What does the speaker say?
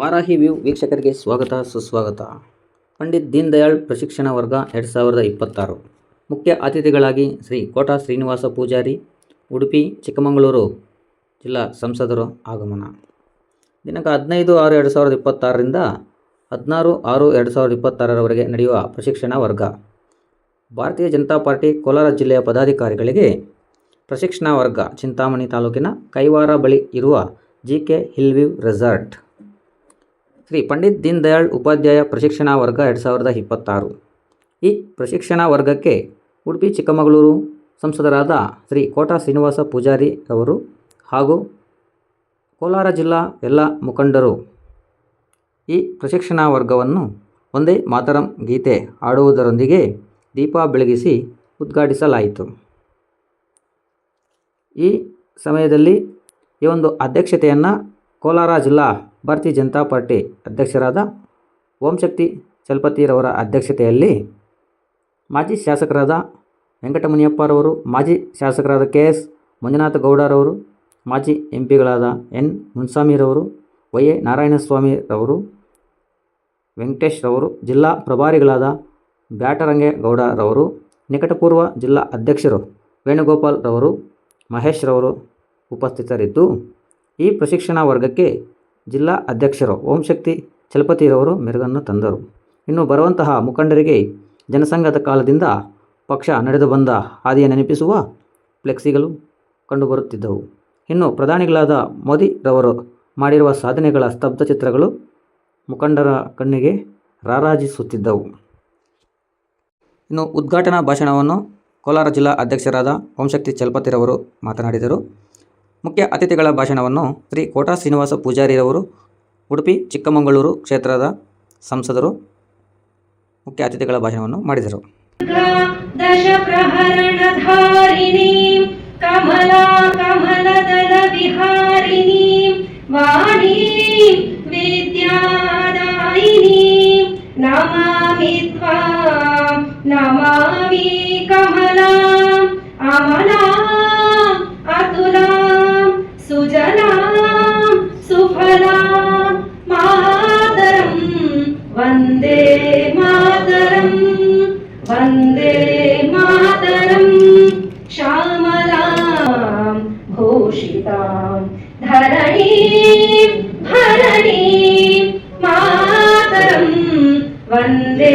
Varahi view ವೀಕ್ಷಕರಿಗೆ ಸ್ವಾಗತ ಸುಸ್ವಾಗತ. ಪಂಡಿತ್ ದೀನ್ ದಯಾಳ್ ಪ್ರಶಿಕ್ಷಣ ವರ್ಗ 2026 ಮುಖ್ಯ ಅತಿಥಿಗಳಾಗಿ ಶ್ರೀ ಕೋಟಾ ಶ್ರೀನಿವಾಸ ಪೂಜಾರಿ, ಉಡುಪಿ ಚಿಕ್ಕಮಗಳೂರು ಜಿಲ್ಲಾ ಸಂಸದರು ಆಗಮನ. ದಿನಾಂಕ 15/6/2026ರಿಂದ 16/6/2026ರವರೆಗೆ ನಡೆಯುವ ಪ್ರಶಿಕ್ಷಣ ವರ್ಗ. ಭಾರತೀಯ ಜನತಾ ಪಾರ್ಟಿ ಕೋಲಾರ ಜಿಲ್ಲೆಯ ಪದಾಧಿಕಾರಿಗಳಿಗೆ ಪ್ರಶಿಕ್ಷಣ ವರ್ಗ ಚಿಂತಾಮಣಿ ತಾಲೂಕಿನ ಕೈವಾರ ಬಳಿ ಇರುವ JK ಹಿಲ್ವ್ಯೂ ರೆಸಾರ್ಟ್. ಶ್ರೀ ಪಂಡಿತ್ ದೀನ್ ದಯಾಳ್ ಉಪಾಧ್ಯಾಯ ಪ್ರಶಿಕ್ಷಣ ವರ್ಗ 2026. ಈ ಪ್ರಶಿಕ್ಷಣ ವರ್ಗಕ್ಕೆ ಉಡುಪಿ ಚಿಕ್ಕಮಗಳೂರು ಸಂಸದರಾದ ಶ್ರೀ ಕೋಟಾ ಶ್ರೀನಿವಾಸ ಪೂಜಾರಿ ಅವರು ಹಾಗೂ ಕೋಲಾರ ಜಿಲ್ಲಾ ಎಲ್ಲ ಮುಖಂಡರು ಈ ಪ್ರಶಿಕ್ಷಣ ವರ್ಗವನ್ನು ಒಂದೇ ಮಾತರಂ ಗೀತೆ ಹಾಡುವುದರೊಂದಿಗೆ ದೀಪ ಬೆಳಗಿಸಿ ಉದ್ಘಾಟಿಸಲಾಯಿತು. ಈ ಸಮಯದಲ್ಲಿ ಈ ಒಂದು ಅಧ್ಯಕ್ಷತೆಯನ್ನು ಕೋಲಾರ ಜಿಲ್ಲಾ ಭಾರತೀಯ ಜನತಾ ಪಾರ್ಟಿ ಅಧ್ಯಕ್ಷರಾದ ಓಂಶಕ್ತಿ ಚಲಪತಿರವರ ಅಧ್ಯಕ್ಷತೆಯಲ್ಲಿ ಮಾಜಿ ಶಾಸಕರಾದ ವೆಂಕಟಮುನಿಯಪ್ಪರವರು, ಮಾಜಿ ಶಾಸಕರಾದ KS ಮಂಜುನಾಥ ಗೌಡರವರು, ಮಾಜಿ MP ಗಳಾದ N ಮುನ್ಸಾಮಿರವರು, YA ನಾರಾಯಣಸ್ವಾಮಿರವರು, ವೆಂಕಟೇಶ್ ರವರು, ಜಿಲ್ಲಾ ಪ್ರಭಾರಿಗಳಾದ ಬ್ಯಾಟರಂಗೇಗೌಡರವರು, ನಿಕಟಪೂರ್ವ ಜಿಲ್ಲಾ ಅಧ್ಯಕ್ಷರು ವೇಣುಗೋಪಾಲ್ ರವರು, ಮಹೇಶ್ ರವರು ಉಪಸ್ಥಿತರಿದ್ದು, ಈ ಪ್ರಶಿಕ್ಷಣ ವರ್ಗಕ್ಕೆ ಜಿಲ್ಲಾ ಅಧ್ಯಕ್ಷರು ಓಂಶಕ್ತಿ ಚಲಪತಿರವರು ಮೆರುಗನ್ನು ತಂದರು. ಇನ್ನು ಬರುವಂತಹ ಮುಖಂಡರಿಗೆ ಜನಸಂಘದ ಕಾಲದಿಂದ ಪಕ್ಷ ನಡೆದು ಬಂದ ಹಾದಿಯ ನೆನಪಿಸುವ ಫ್ಲೆಕ್ಸಿಗಳು ಕಂಡುಬರುತ್ತಿದ್ದವು. ಇನ್ನು ಪ್ರಧಾನಿಗಳಾದ ಮೋದಿರವರು ಮಾಡಿರುವ ಸಾಧನೆಗಳ ಸ್ತಬ್ಧ ಚಿತ್ರಗಳು ಮುಖಂಡರ ಕಣ್ಣಿಗೆ ರಾರಾಜಿಸುತ್ತಿದ್ದವು. ಇನ್ನು ಉದ್ಘಾಟನಾ ಭಾಷಣವನ್ನು ಕೋಲಾರ ಜಿಲ್ಲಾ ಅಧ್ಯಕ್ಷರಾದ ಓಂಶಕ್ತಿ ಚಲಪತಿರವರು ಮಾತನಾಡಿದರು. ಮುಖ್ಯ ಅತಿಥಿಗಳ ಭಾಷಣವನ್ನು ಶ್ರೀ ಕೋಟಾ ಶ್ರೀನಿವಾಸ ಪೂಜಾರಿರವರು, ಉಡುಪಿ ಚಿಕ್ಕಮಗಳೂರು ಕ್ಷೇತ್ರದ ಸಂಸದರು ಮುಖ್ಯ ಅತಿಥಿಗಳ ಭಾಷಣವನ್ನು ಮಾಡಿದರು. ವಂದೇ ಮಾತರಂ, ವಂದೇ ಮಾತರಂ, ಶ್ಯಾಮಲಾಂ ಭೂಷಿತಾಂ ಧರಣೀಂ ಭರಣೀಂ ಮಾತರಂ, ವಂದೇ